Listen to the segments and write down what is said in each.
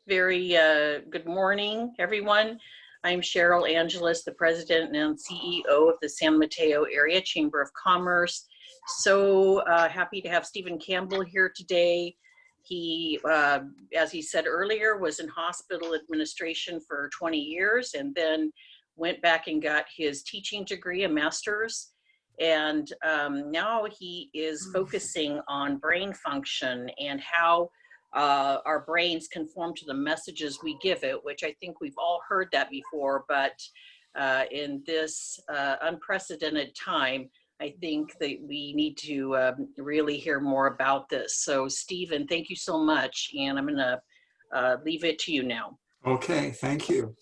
Very good morning, everyone. I'm Cheryl Angeles, the President and CEO of the San Mateo Area Chamber of Commerce. So happy to have Stephen Campbell here today. He, as he said earlier, was in hospital administration for 20 years and then went back and got his teaching degree, a master's. And now he is focusing on brain function and how our brains conform to the messages we give it, which I think we've all heard that before, but in this unprecedented time, I think that we need to really hear more about this. So Stephen, thank you so much, and I'm gonna leave it to you now. Okay, thank you.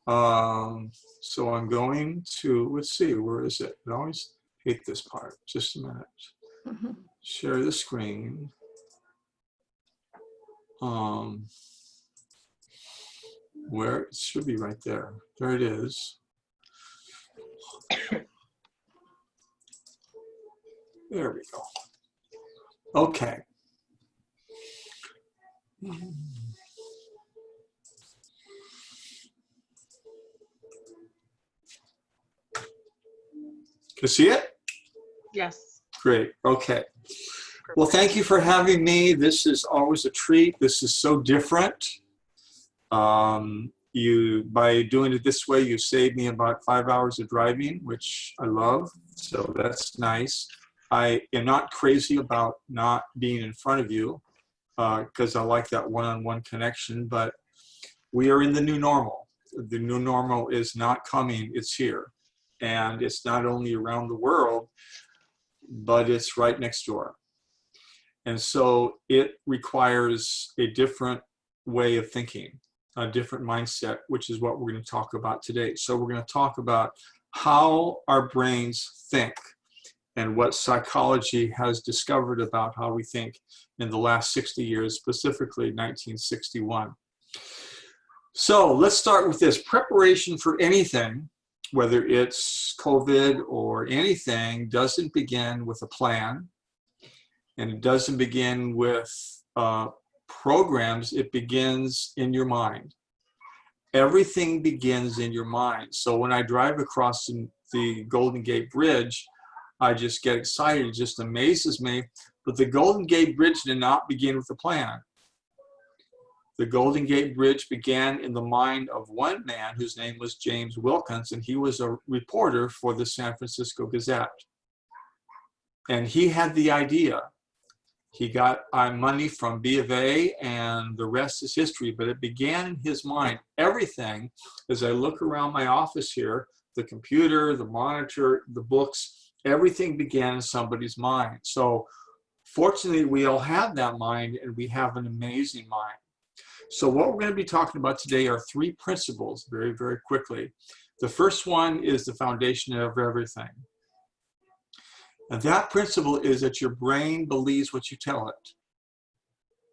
So I'm going to, let's see, where is it? I always hate this part, just a minute. Share the screen. Where it should be right there. There it is. There we go. Okay. Can you see it? Yes. Great. Okay. Well, thank you for having me. This is always a treat. This is so different. By doing it this way, you saved me about 5 hours of driving, which I love. So that's nice. I am not crazy about not being in front of you because I like that one-on-one connection, but we are in the new normal. The new normal is not coming, it's here. And it's not only around the world, but it's right next door. And so it requires a different way of thinking, a different mindset, which is what we're going to talk about today. So we're going to talk about how our brains think and what psychology has discovered about how we think in the last 60 years, specifically 1961. So let's start with this. Preparation for anything, whether it's COVID or anything, doesn't begin with a plan. And it doesn't begin with programs, it begins in your mind. Everything begins in your mind. So when I drive across the Golden Gate Bridge, I just get excited, it just amazes me. But the Golden Gate Bridge did not begin with a plan. The Golden Gate Bridge began in the mind of one man whose name was James Wilkins, and he was a reporter for the San Francisco Gazette. And he had the idea. He got money from B of A, and the rest is history, but it began in his mind. Everything, as I look around my office here, the computer, the monitor, the books, everything began in somebody's mind. So fortunately, we all have that mind, and we have an amazing mind. So what we're going to be talking about today are 3 principles, very, very quickly. The first one is the foundation of everything. And that principle is that your brain believes what you tell it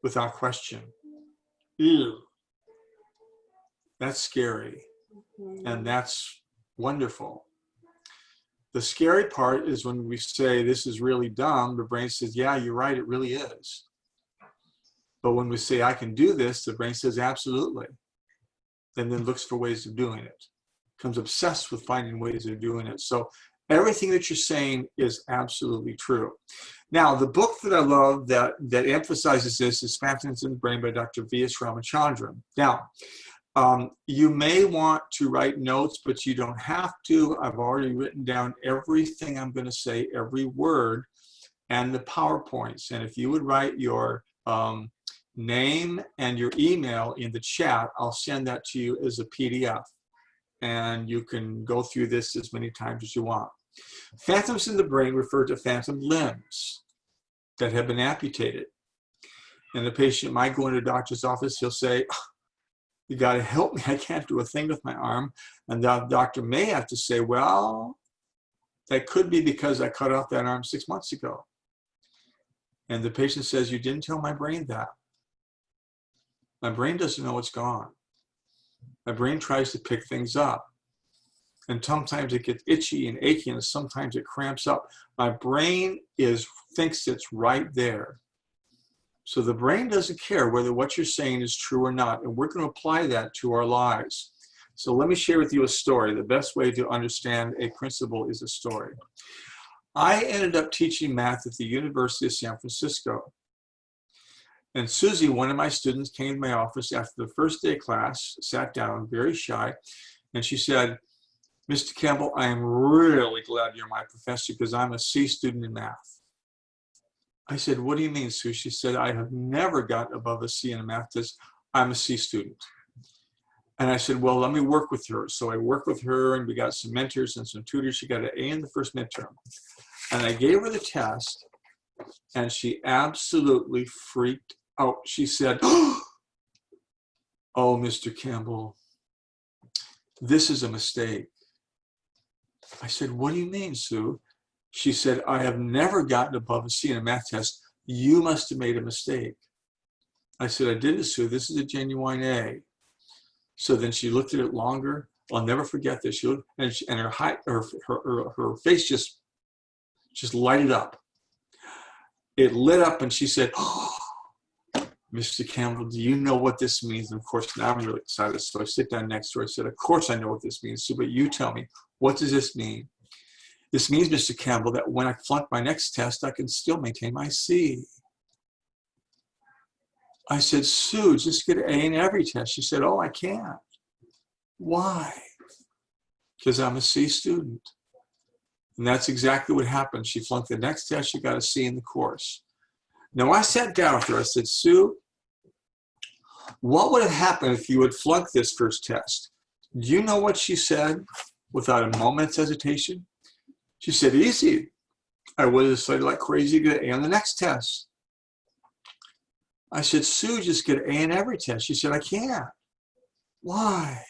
without question. Ew. That's scary. And that's wonderful. The scary part is when we say this is really dumb, the brain says, yeah, you're right, it really is. But when we say I can do this, the brain says absolutely. And then looks for ways of doing it. Becomes obsessed with finding ways of doing it. So everything that you're saying is absolutely true. Now, the book that I love that emphasizes this is Phantoms in the Brain by Dr. V.S. Ramachandran. Now, you may want to write notes, but you don't have to. I've already written down everything I'm going to say, every word, and the PowerPoints. And if you would write your name and your email in the chat, I'll send that to you as a PDF. And you can go through this as many times as you want. Phantoms in the brain refer to phantom limbs that have been amputated. And the patient might go into a doctor's office, he'll say, you got to help me, I can't do a thing with my arm. And the doctor may have to say, well, that could be because I cut off that arm 6 months ago. And the patient says, you didn't tell my brain that. My brain doesn't know it's gone. My brain tries to pick things up. And sometimes it gets itchy and achy, and sometimes it cramps up. My brain thinks it's right there. So the brain doesn't care whether what you're saying is true or not, and we're going to apply that to our lives. So let me share with you a story. The best way to understand a principle is a story. I ended up teaching math at the University of San Francisco. And Susie, one of my students, came to my office after the first day of class, sat down, very shy, and she said, "Mr. Campbell, I am really glad you're my professor because I'm a C student in math." I said, "What do you mean, Sue?" She said, "I have never gotten above a C in a math test. I'm a C student." And I said, "Well, let me work with her." So I worked with her, and we got some mentors and some tutors. She got an A in the first midterm. And I gave her the test, and she absolutely freaked out. She said, "Oh, Mr. Campbell, this is a mistake." I said, "What do you mean, Sue?" She said, "I have never gotten above a C in a math test. You must have made a mistake." I said, "I didn't, Sue. This is a genuine A." So then she looked at it longer. I'll never forget this. She looked, and her face just lighted up. It lit up, and she said, "Oh, Mr. Campbell, do you know what this means?" And of course, now I'm really excited. So I sit down next to her. I said, "Of course I know what this means, Sue, but you tell me, what does this mean?" "This means, Mr. Campbell, that when I flunk my next test, I can still maintain my C." I said, "Sue, just get an A in every test." She said, "Oh, I can't." "Why?" "Because I'm a C student." And that's exactly what happened. She flunked the next test. She got a C in the course. Now, I sat down with her. I said, "Sue, what would have happened if you had flunked this first test?" Do you know what she said without a moment's hesitation? She said, "Easy. I would have studied like crazy to get an A on the next test." I said, "Sue, just get an A in every test." She said, "I can't." "Why?"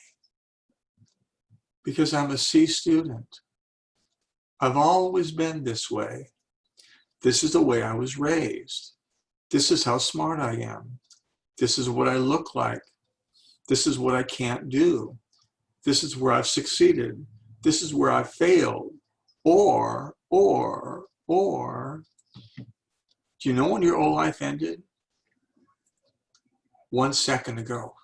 "Because I'm a C student. I've always been this way. This is the way I was raised. This is how smart I am. This is what I look like. This is what I can't do. This is where I've succeeded. This is where I've failed. Or, do you know when your old life ended? 1 second ago.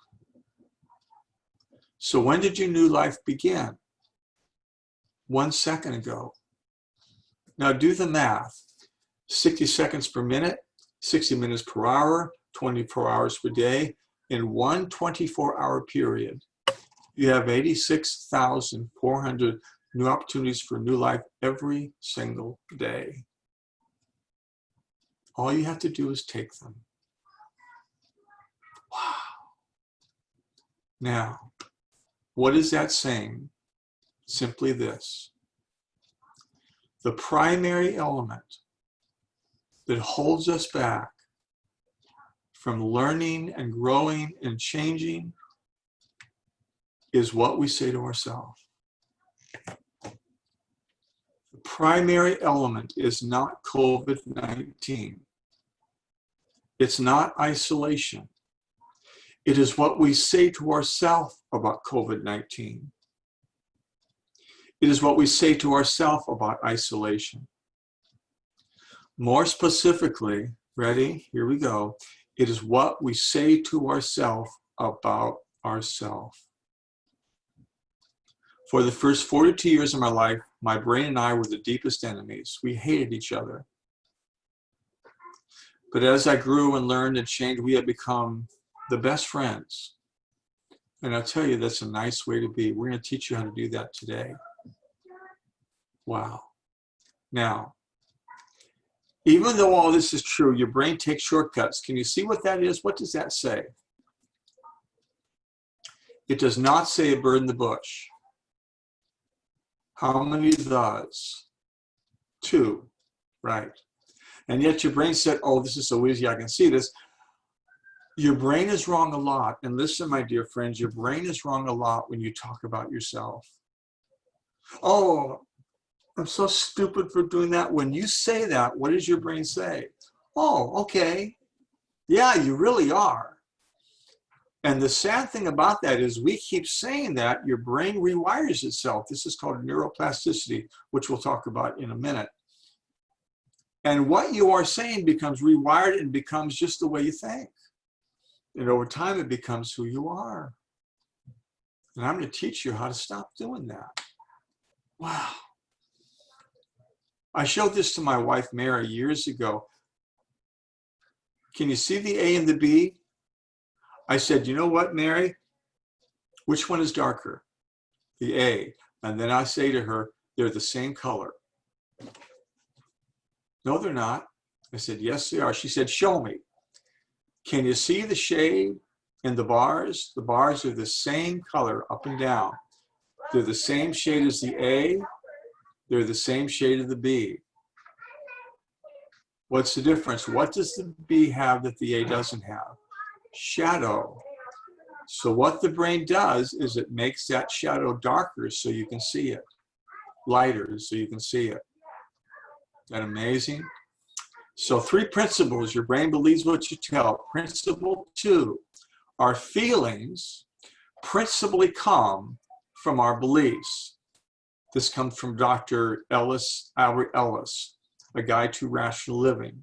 So when did your new life begin? 1 second ago. Now do the math. 60 seconds per minute, 60 minutes per hour, 24 hours per day. In one 24-hour period, you have 86,400 new opportunities for new life every single day. All you have to do is take them. Wow. Now, what is that saying? Simply this. The primary element that holds us back from learning and growing and changing is what we say to ourselves. The primary element is not COVID-19. It's not isolation. It is what we say to ourselves about COVID-19. It is what we say to ourselves about isolation. More specifically, ready? Here we go. It is what we say to ourselves about ourselves. For the first 42 years of my life, my brain and I were the deepest enemies. We hated each other. But as I grew and learned and changed, we have become the best friends. And I'll tell you, that's a nice way to be. We're going to teach you how to do that today. Wow. Now, even though all this is true, your brain takes shortcuts. Can you see what that is? What does that say? It does not say a bird in the bush. How many does? 2, right? And yet your brain said, "Oh, this is so easy, I can see this." Your brain is wrong a lot. And listen, my dear friends, your brain is wrong a lot when you talk about yourself. "Oh, I'm so stupid for doing that." When you say that, what does your brain say? "Oh, okay. Yeah, you really are." And the sad thing about that is we keep saying that, your brain rewires itself. This is called neuroplasticity, which we'll talk about in a minute. And what you are saying becomes rewired and becomes just the way you think. And over time, it becomes who you are. And I'm going to teach you how to stop doing that. Wow. I showed this to my wife, Mary, years ago. Can you see the A and the B? I said, you know what, Mary? Which one is darker? The A. And then I say to her, they're the same color. No, they're not. I said, yes, they are. She said, show me. Can you see the shade in the bars? The bars are the same color up and down. They're the same shade as the A. They're the same shade of the B. What's the difference? What does the B have that the A doesn't have? Shadow. So what the brain does is it makes that shadow darker so you can see it, lighter so you can see it. Isn't that amazing? So 3 principles. Your brain believes what you tell. Principle 2, our feelings principally come from our beliefs. This comes from Dr. Albert Ellis, A Guide to Rational Living.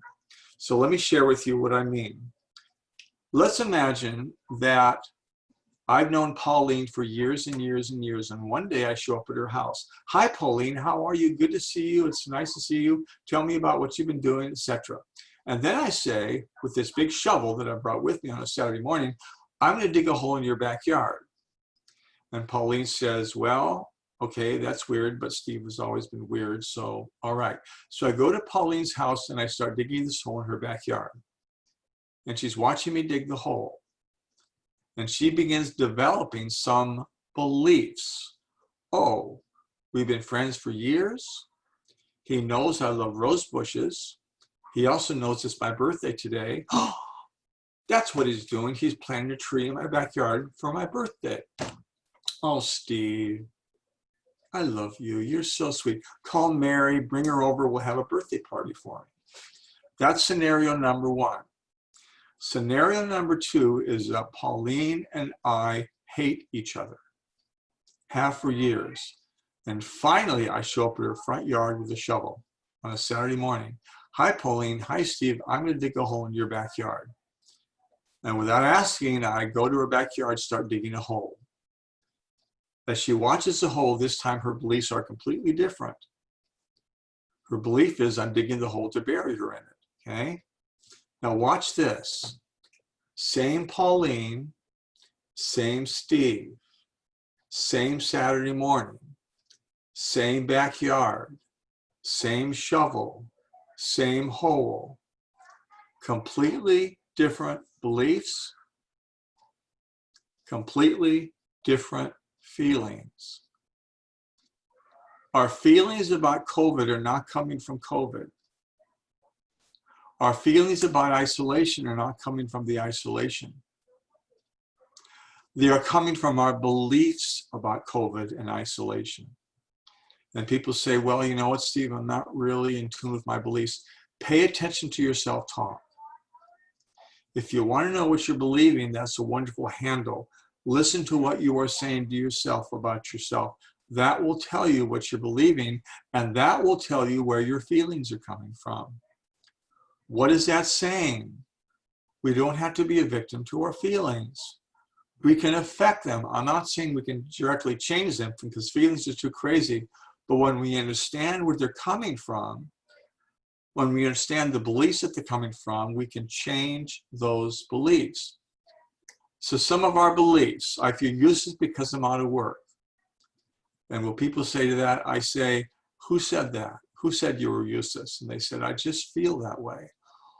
So let me share with you what I mean. Let's imagine that I've known Pauline for years and years and years, and one day I show up at her house. Hi, Pauline, how are you? Good to see you. It's nice to see you. Tell me about what you've been doing, etc. And then I say, with this big shovel that I brought with me on a Saturday morning, I'm going to dig a hole in your backyard. And Pauline says, well, okay, that's weird, but Steve has always been weird, so all right. So I go to Pauline's house and I start digging this hole in her backyard. And she's watching me dig the hole. And she begins developing some beliefs. Oh, we've been friends for years. He knows I love rose bushes. He also knows it's my birthday today. That's what he's doing. He's planting a tree in my backyard for my birthday. Oh, Steve, I love you. You're so sweet. Call Mary, bring her over. We'll have a birthday party for me. That's scenario number 1. Scenario number 2 is that Pauline and I hate each other, have for years. And finally, I show up at her front yard with a shovel on a Saturday morning. Hi, Pauline. Hi, Steve. I'm going to dig a hole in your backyard. And without asking, I go to her backyard, start digging a hole. As she watches the hole, this time her beliefs are completely different. Her belief is I'm digging the hole to bury her in it, okay? Now watch this. Same Pauline, same Steve, same Saturday morning, same backyard, same shovel, same hole. Completely different beliefs, completely different feelings. Our feelings about COVID are not coming from COVID. Our feelings about isolation are not coming from the isolation. They are coming from our beliefs about COVID and isolation. And people say, well, you know what, Steve, I'm not really in tune with my beliefs. Pay attention to your self-talk. If you want to know what you're believing, that's a wonderful handle. Listen to what you are saying to yourself about yourself. That will tell you what you're believing, and that will tell you where your feelings are coming from. What is that saying? We don't have to be a victim to our feelings. We can affect them. I'm not saying we can directly change them because feelings are too crazy, but when we understand where they're coming from, when we understand the beliefs that they're coming from, we can change those beliefs. So some of our beliefs, I feel useless because I'm out of work. And when people say to that, I say, who said that? Who said you were useless? And they said, I just feel that way.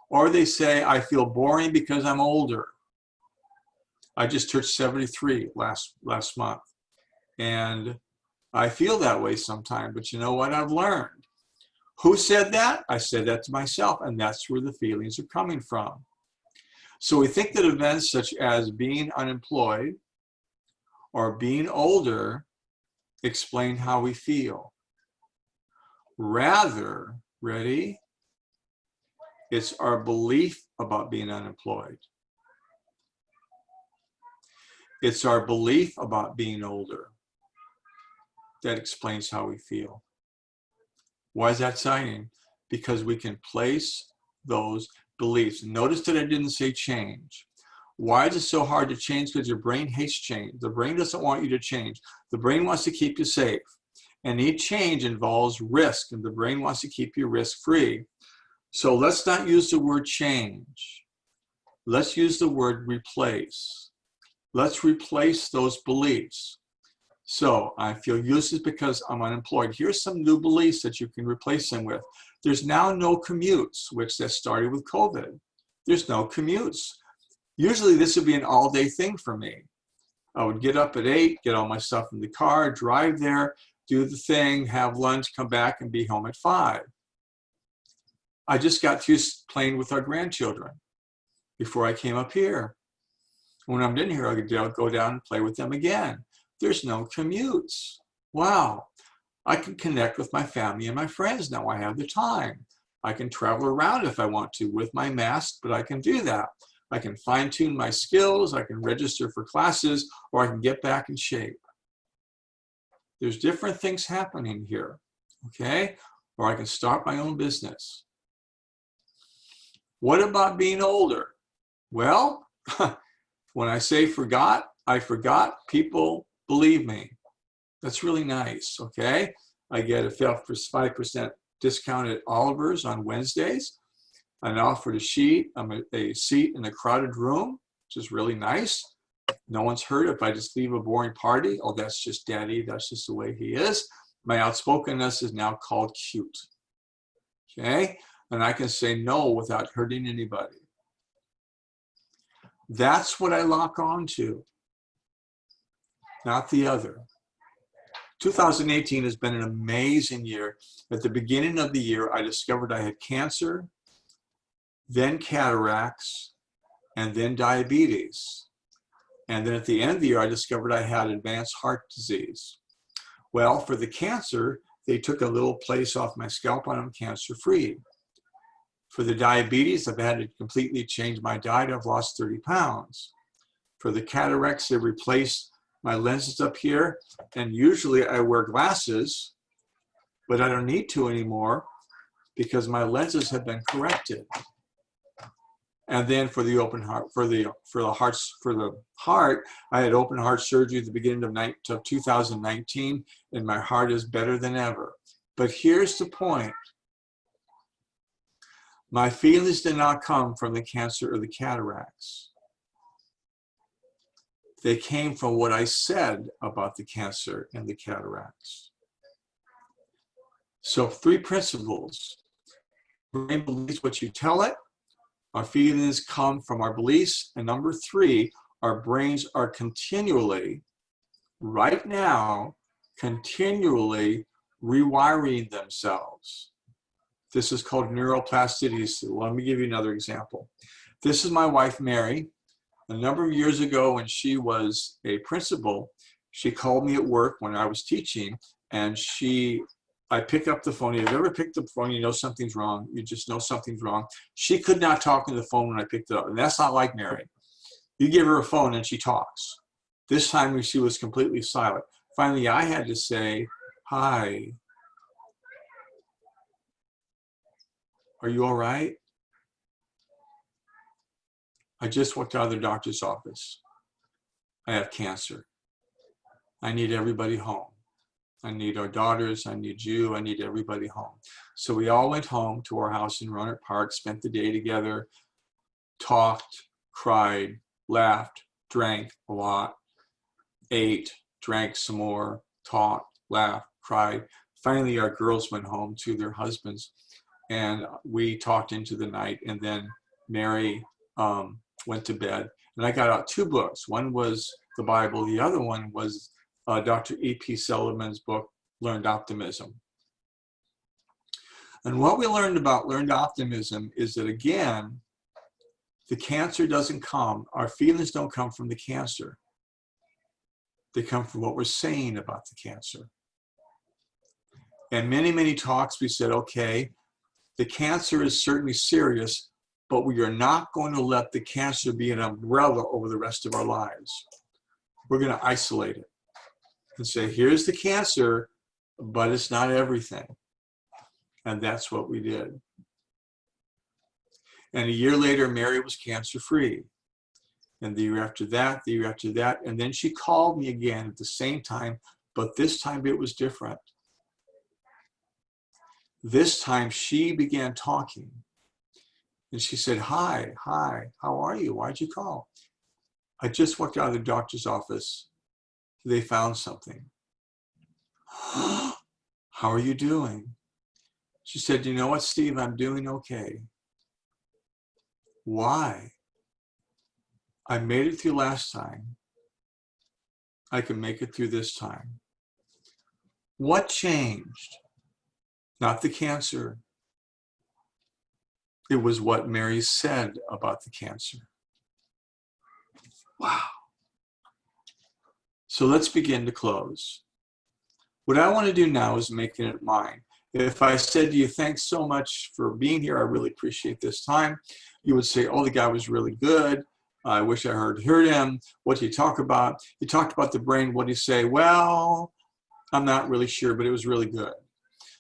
Or they say, I feel boring because I'm older. I just turned 73 last month. And I feel that way sometimes, but you know what I've learned? Who said that? I said that to myself, and that's where the feelings are coming from. So we think that events such as being unemployed or being older explain how we feel. Rather, ready? It's our belief about being unemployed. It's our belief about being older that explains how we feel. Why is that exciting? because we can place those beliefs. Notice that I didn't say change. Why is it so hard to change? Because your brain hates change. The brain doesn't want you to change. The brain wants to keep you safe. And each change involves risk, and the brain wants to keep you risk-free. So let's not use the word change. Let's use the word replace. Let's replace those beliefs. So I feel useless because I'm unemployed. Here's some new beliefs that you can replace them with. There's now no commutes, which that started with COVID. There's no commutes. Usually this would be an all-day thing for me. I would get up at 8, get all my stuff in the car, drive there, do the thing, have lunch, come back, and be home at 5. I just got through playing with our grandchildren before I came up here. When I'm in here, I'll go down and play with them again. There's no commutes. Wow. I can connect with my family and my friends now. I have the time. I can travel around if I want to with my mask, but I can do that. I can fine-tune my skills, I can register for classes, or I can get back in shape. There's different things happening here, okay? Or I can start my own business. What about being older? Well, when I say forgot, I forgot. People believe me. That's really nice, okay? I get a 5% discount at Oliver's on Wednesdays. I'm offered a seat in a crowded room, which is really nice. No one's hurt if I just leave a boring party. Oh, that's just daddy. That's just the way he is. My outspokenness is now called cute. Okay? And I can say no without hurting anybody. That's what I lock on to, not the other. 2018 has been an amazing year. At the beginning of the year, I discovered I had cancer, then cataracts, and then diabetes. And then at the end of the year, I discovered I had advanced heart disease. Well, for the cancer, they took a little place off my scalp and I'm cancer-free. For the diabetes, I've had to completely change my diet. I've lost 30 pounds. For the cataracts, they replaced my lenses up here. And usually I wear glasses, but I don't need to anymore because my lenses have been corrected. And then for the open heart, for the heart, I had open heart surgery at the beginning of 2019, and my heart is better than ever. But here's the point. My feelings did not come from the cancer or the cataracts. They came from what I said about the cancer and the cataracts. So 3 principles. Brain believes what you tell it. Our feelings come from our beliefs. And number 3, our brains are continually, right now, continually rewiring themselves. This is called neuroplasticity. So let me give you another example. This is my wife, Mary. A number of years ago when she was a principal, she called me at work when I was teaching, and I pick up the phone. You've ever picked up the phone, you know something's wrong. You just know something's wrong. She could not talk on the phone when I picked it up, and that's not like Mary. You give her a phone and she talks. This time she was completely silent. Finally, I had to say, "Hi, are you all right? I just walked out of the doctor's office. I have cancer. I need everybody home. I need our daughters, I need you, I need everybody home." So we all went home to our house in Roanoke Park, spent the day together, talked, cried, laughed, drank a lot, ate, drank some more, talked, laughed, cried. Finally, our girls went home to their husbands, and we talked into the night, and then Mary went to bed. And I got out 2 books. One was the Bible, the other one was Dr. E.P. Sullivan's book, Learned Optimism. And what we learned about learned optimism is that, again, the cancer doesn't come, our feelings don't come from the cancer. They come from what we're saying about the cancer. And many, many talks we said, okay, the cancer is certainly serious, but we are not going to let the cancer be an umbrella over the rest of our lives. We're going to isolate it and say, here's the cancer, but it's not everything. And that's what we did. And a year later, Mary was cancer-free. And the year after that, the year after that. And then she called me again at the same time, but this time it was different. This time she began talking. And she said, hi, how are you? Why'd you call? I just walked out of the doctor's office. They found something. How are you doing? She said, you know what, Steve, I'm doing okay. Why? I made it through last time. I can make it through this time. What changed? Not the cancer. It was what Mary said about the cancer. Wow. So let's begin to close. What I want to do now is making it mine. If I said to you, thanks so much for being here, I really appreciate this time, you would say, oh, the guy was really good. I wish I heard him. What did he talk about? He talked about the brain. What did he say? Well, I'm not really sure, but it was really good.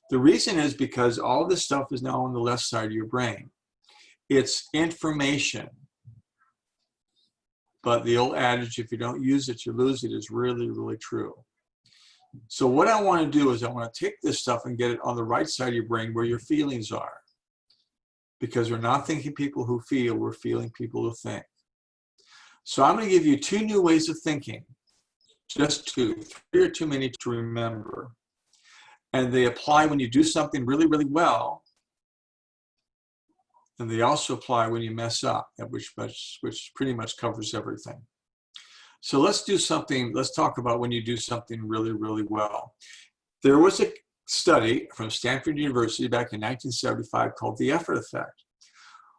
The reason is because all this stuff is now on the left side of your brain. It's information. But the old adage, if you don't use it, you lose it, is really, really true. So what I want to do is I want to take this stuff and get it on the right side of your brain where your feelings are. Because we're not thinking people who feel, we're feeling people who think. So I'm going to give you 2 new ways of thinking. Just 2. 3 are too many to remember. And they apply when you do something really, really well. And they also apply when you mess up, which pretty much covers everything. So let's do something, let's talk about when you do something really, really well. There was a study from Stanford University back in 1975 called the effort effect.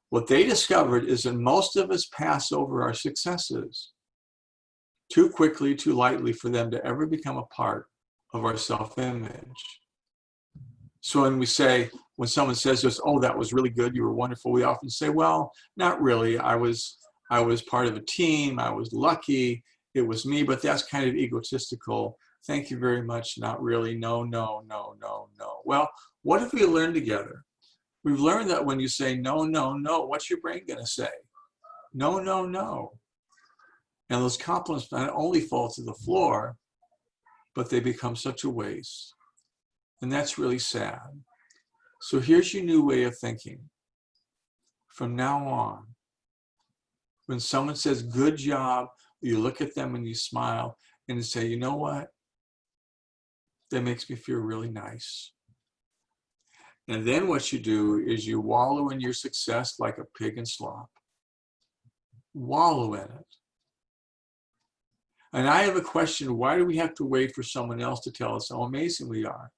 What they discovered is that most of us pass over our successes too quickly, too lightly for them to ever become a part of our self-image. So when someone says to us, oh, that was really good, you were wonderful, we often say, well, not really. I was part of a team, I was lucky, it was me, but that's kind of egotistical. Thank you very much, not really, no, no, no, no, no. Well, what if we learn together? We've learned that when you say no, no, no, what's your brain gonna say? No, no, no. And those compliments not only fall to the floor, but they become such a waste. And that's really sad. So here's your new way of thinking. From now on, when someone says, good job, you look at them and you smile and you say, you know what? That makes me feel really nice. And then what you do is you wallow in your success like a pig in slop. Wallow in it. And I have a question, why do we have to wait for someone else to tell us how amazing we are?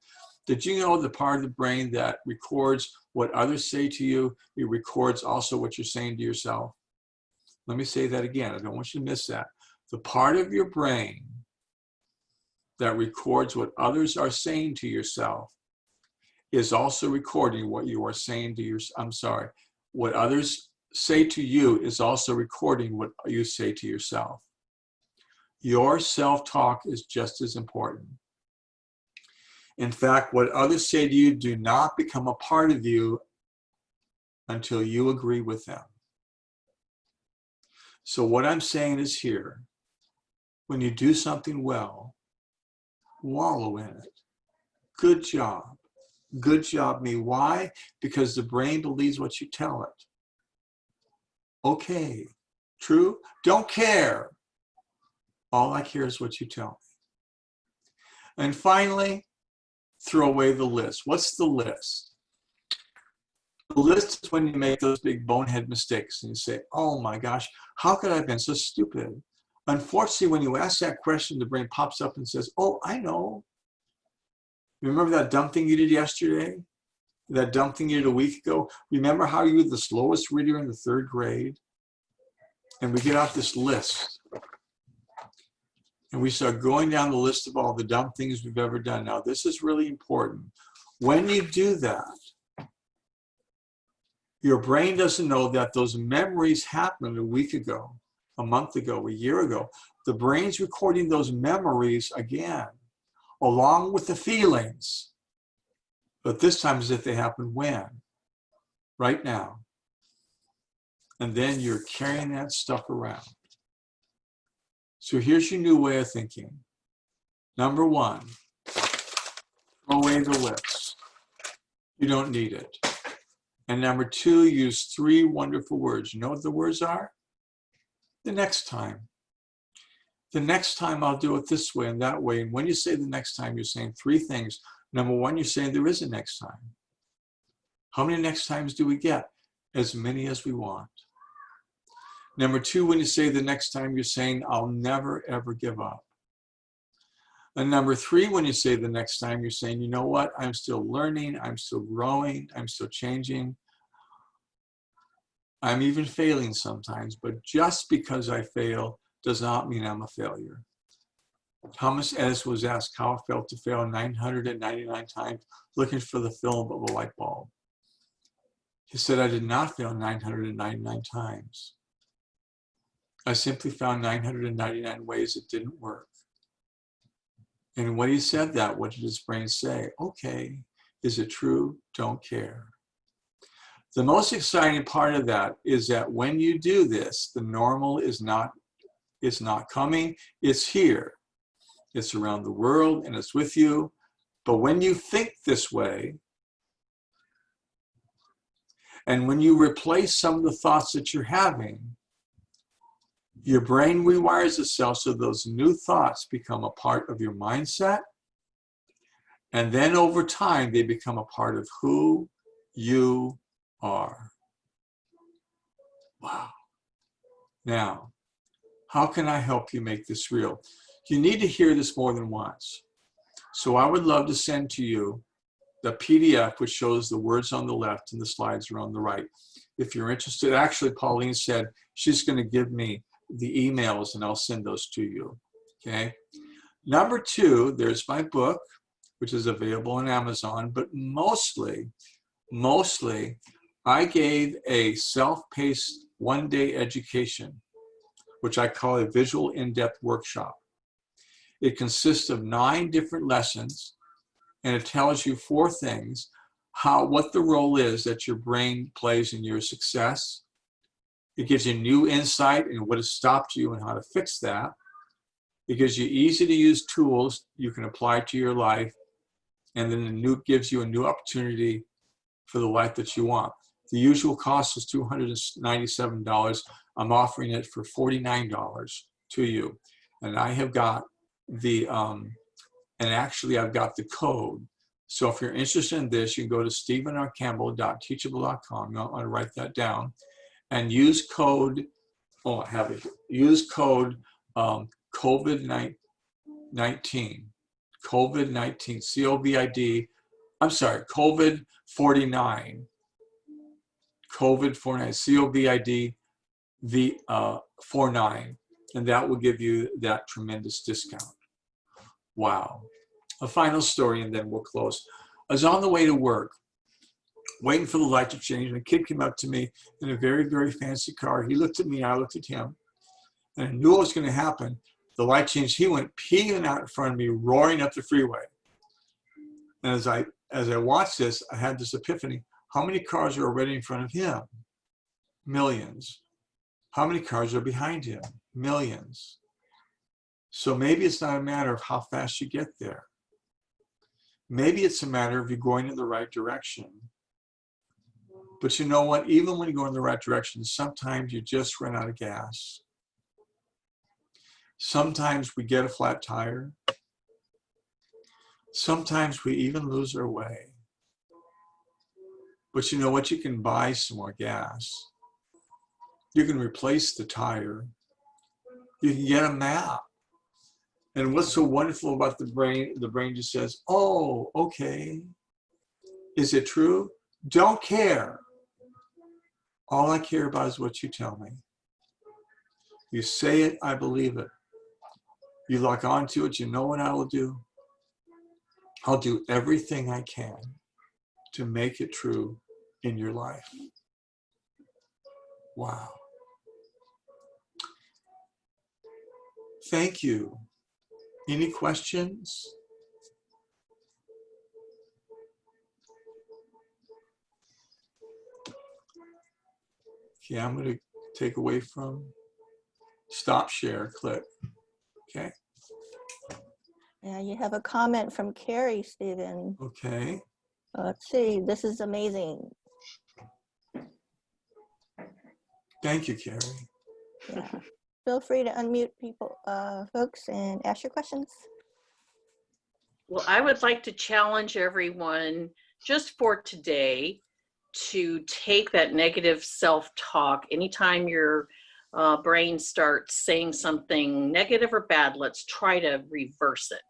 Did you know the part of the brain that records what others say to you, it records also what you're saying to yourself? Let me say that again, I don't want you to miss that. The part of your brain that records what others are saying to yourself is also recording what you are saying to what others say to you is also recording what you say to yourself. Your self-talk is just as important. In fact, what others say to you do not become a part of you until you agree with them. So what I'm saying is here, when you do something well, wallow in it. Good job. Good job me. Why? Because the brain believes what you tell it. Okay. True? Don't care. All I care is what you tell me. And finally, throw away the list. What's the list? The list is when you make those big bonehead mistakes and you say, oh my gosh, how could I have been so stupid? Unfortunately, when you ask that question, the brain pops up and says, oh, I know. Remember that dumb thing you did yesterday? That dumb thing you did a week ago? Remember how you were the slowest reader in the 3rd grade? And we get out this list. And we start going down the list of all the dumb things we've ever done. Now, this is really important. When you do that, your brain doesn't know that those memories happened a week ago, a month ago, a year ago. The brain's recording those memories again, along with the feelings But this time as if they happen when? Right now. And then you're carrying that stuff around. So here's your new way of thinking. Number one, throw away the list. You don't need it. And number two, use three wonderful words. You know what the words are? The next time. The next time I'll do it this way and that way. And when you say the next time, you're saying three things. Number one, you're saying there is a next time. How many next times do we get? As many as we want. Number two, when you say the next time, you're saying, I'll never, ever give up. And number three, when you say the next time, you're saying, you know what? I'm still learning. I'm still growing. I'm still changing. I'm even failing sometimes. But just because I fail does not mean I'm a failure. Thomas Edison was asked how it felt to fail 999 times looking for the film of a light bulb. He said, I did not fail 999 times. I simply found 999 ways it didn't work. And when he said that, what did his brain say? Okay, is it true? Don't care. The most exciting part of that is that when you do this, the normal is not coming, it's here. It's around the world and it's with you. But when you think this way, and when you replace some of the thoughts that you're having, your brain rewires itself so those new thoughts become a part of your mindset. And then over time, they become a part of who you are. Wow. Now, how can I help you make this real? You need to hear this more than once. So I would love to send to you the PDF, which shows the words on the left and the slides are on the right. If you're interested, actually, Pauline said she's going to give me the emails and I'll send those to you, okay? Number two, there's my book, which is available on Amazon, but mostly, I gave a self-paced one-day education, which I call a visual in-depth workshop. It consists of 9 different lessons, and it tells you 4 things, what the role is that your brain plays in your success. It gives you new insight in what has stopped you and how to fix that. It gives you easy to use tools you can apply to your life, and then it gives you a new opportunity for the life that you want. The usual cost is $297. I'm offering it for $49 to you. And I have got the, and actually I've got the code. So if you're interested in this, you can go to stephenrcampbell.teachable.com. You want to write that down and use code, oh, I have it here. Use code COVID-19, COVID-19, I'm sorry, COVID-49, COVID-49, COVID-49, and that will give you that tremendous discount. Wow. A final story and then we'll close. I was on the way to work, waiting for the light to change, and a kid came up to me in a very, very fancy car. He looked at me, I looked at him, and I knew what was going to happen. The light changed. He went peeing out in front of me, roaring up the freeway. And as I watched this, I had this epiphany. How many cars are already in front of him? Millions. How many cars are behind him? Millions. So maybe it's not a matter of how fast you get there. Maybe it's a matter of you going in the right direction. But you know what? Even when you go in the right direction, sometimes you just run out of gas. Sometimes we get a flat tire. Sometimes we even lose our way. But you know what? You can buy some more gas. You can replace the tire. You can get a map. And what's so wonderful about the brain just says, oh, okay. Is it true? Don't care. All I care about is what you tell me. You say it, I believe it. You lock onto it, you know what I will do? I'll do everything I can to make it true in your life. Wow. Thank you. Any questions? Okay, I'm going to take away from stop share, click. Okay. Yeah, you have a comment from Carrie, Stephen. Okay. Let's see, this is amazing. Thank you, Carrie. Yeah. Feel free to unmute people, folks, and ask your questions. Well, I would like to challenge everyone just for today to take that negative self-talk. Anytime your brain starts saying something negative or bad, let's try to reverse it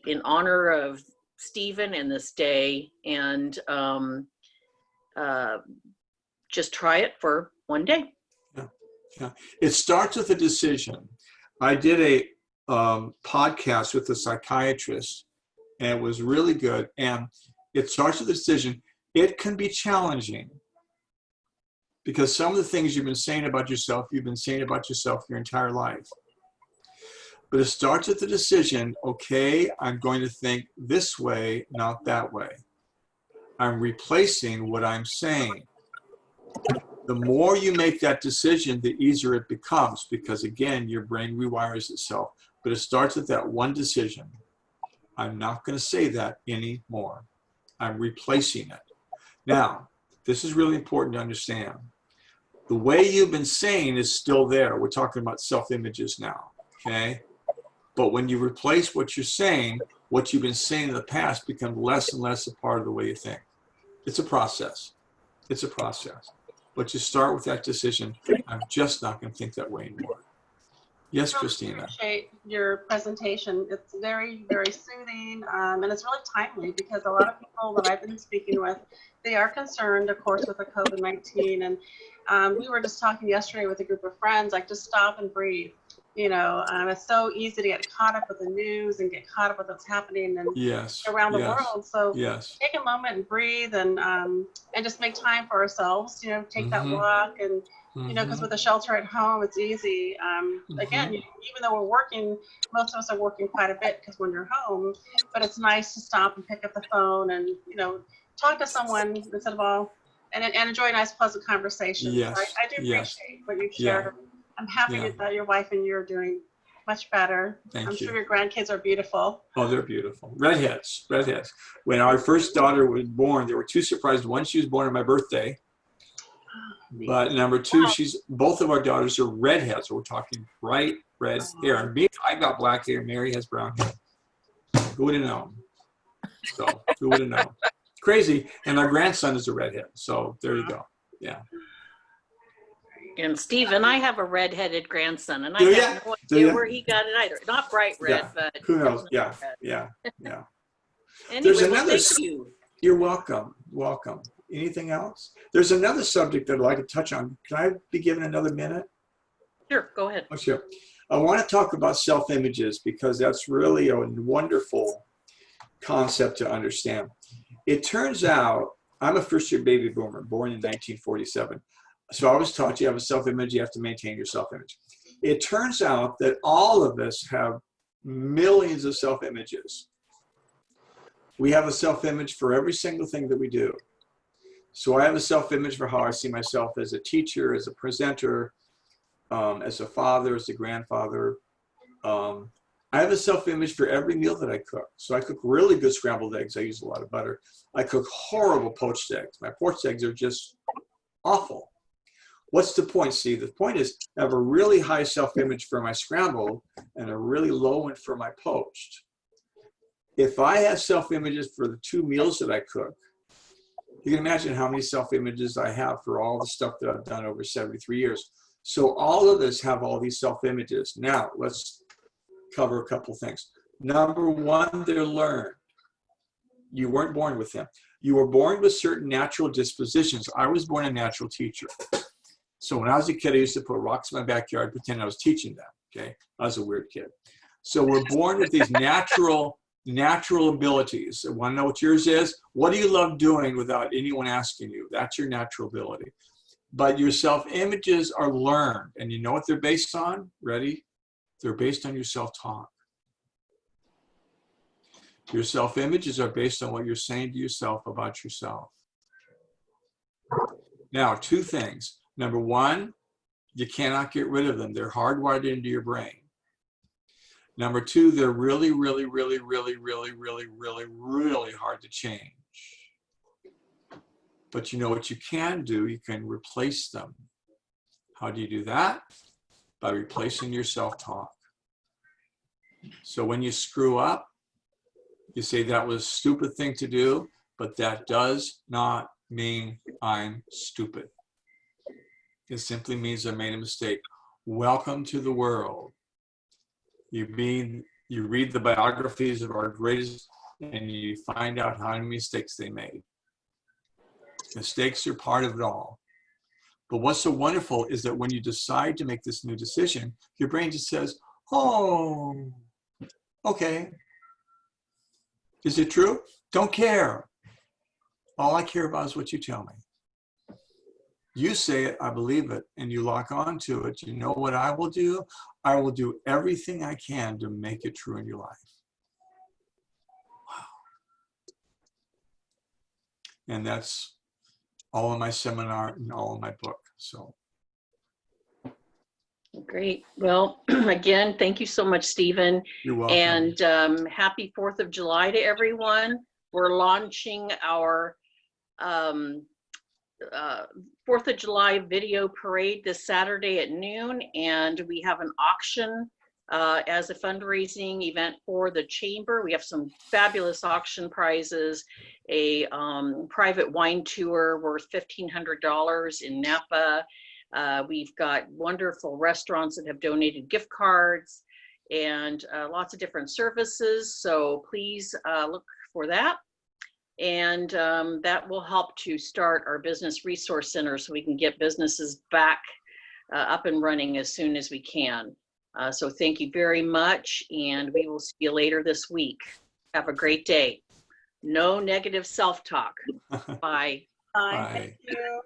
in honor of Stephen and this day, and just try it for one day. Yeah. It starts with a decision. I did a podcast with a psychiatrist, and it was really good. And it starts with a decision. It can be challenging because some of the things you've been saying about yourself, you've been saying about yourself your entire life. But it starts with the decision, okay, I'm going to think this way, not that way. I'm replacing what I'm saying. The more you make that decision, the easier it becomes because, again, your brain rewires itself. But it starts with that one decision. I'm not going to say that anymore. I'm replacing it. Now, this is really important to understand. The way you've been saying is still there. We're talking about self-images now, okay? But when you replace what you're saying, what you've been saying in the past becomes less and less a part of the way you think. It's a process. It's a process. But you start with that decision. I'm just not going to think that way anymore. Yes, Christina. I appreciate your presentation. It's very, very soothing, and it's really timely because a lot of people that I've been speaking with, they are concerned, of course, with the COVID-19. And we were just talking yesterday with a group of friends, like just stop and breathe. You know, it's so easy to get caught up with the news and get caught up with what's happening and around the world. So take a moment and breathe and just make time for ourselves. You know, take that walk and. You know, because with the shelter at home, it's easy. Again, even though we're working, most of us are working quite a bit because when you're home, but it's nice to stop and pick up the phone and, you know, talk to someone instead of all, and enjoy a nice, pleasant conversation. Yes. So I do appreciate what you've shared. I'm happy that your wife and you are doing much better. I'm sure your grandkids are beautiful. Oh, they're beautiful. Redheads, redheads. When our first daughter was born, they were two surprised. One, she was born on my birthday. But number two, both of our daughters are redheads. So we're talking bright red hair. And me, I got black hair. Mary has brown hair. Who would have known? So who would have known? Crazy. And our grandson is a redhead. So there you go. Yeah. And Steve and I have a redheaded grandson, and I have no idea where he got it either. Not bright red, but who knows? Yeah. Anyway, There's another. Thank you. You're welcome. Welcome. Anything else? There's another subject that I'd like to touch on. Can I be given another minute? Sure, go ahead. Oh, sure. I want to talk about self-images because that's really a wonderful concept to understand. It turns out, I'm a first-year baby boomer, born in 1947. So I was taught you have a self-image, you have to maintain your self-image. It turns out that all of us have millions of self-images. We have a self-image for every single thing that we do. So I have a self-image for how I see myself as a teacher, as a presenter, as a father, as a grandfather. I have a self-image for every meal that I cook. So I cook really good scrambled eggs. I use a lot of butter. I cook horrible poached eggs. My poached eggs are just awful. What's the point, Steve? The point is I have a really high self-image for my scrambled and a really low one for my poached. If I have self-images for the two meals that I cook, you can imagine how many self-images I have for all the stuff that I've done over 73 years. So all of us have all these self-images. Now, let's cover a couple things. Number one, they're learned. You weren't born with them. You were born with certain natural dispositions. I was born a natural teacher. So when I was a kid, I used to put rocks in my backyard, pretend I was teaching them, okay? I was a weird kid. So we're born with these natural abilities. I want to know what yours is. What do you love doing without anyone asking you? That's your natural ability. But your self-images are learned. And you know what they're based on? Ready? They're based on your self-talk. Your self-images are based on what you're saying to yourself about yourself. Now, two things. Number one, you cannot get rid of them. They're hardwired into your brain. Number two, they're really, really, really, really, really, really, really, really hard to change. But you know what you can do? You can replace them. How do you do that? By replacing your self-talk. So when you screw up, you say that was a stupid thing to do, but that does not mean I'm stupid. It simply means I made a mistake. Welcome to the world. You read the biographies of our greatest and you find out how many mistakes they made. Mistakes are part of it all. But what's so wonderful is that when you decide to make this new decision, your brain just says, oh, okay. Is it true? Don't care. All I care about is what you tell me. You say it, I believe it, and you lock on to it. You know what I will do? I will do everything I can to make it true in your life. Wow. And that's all in my seminar and all in my book. So. Great. Well, again, thank you so mumuch, Stephen. You're welcome. And happy 4th of July to everyone. We're launching our 4th of July video parade this Saturday at noon, and we have an auction as a fundraising event for the chamber. We have some fabulous auction prizes, a private wine tour worth $1,500 in Napa. We've got wonderful restaurants that have donated gift cards and lots of different services. So please look for that. And that will help to start our business resource center so we can get businesses back up and running as soon as we can. So thank you very much, and we will see you later this week. Have a great day. No negative self-talk. Bye. Bye. Thank you.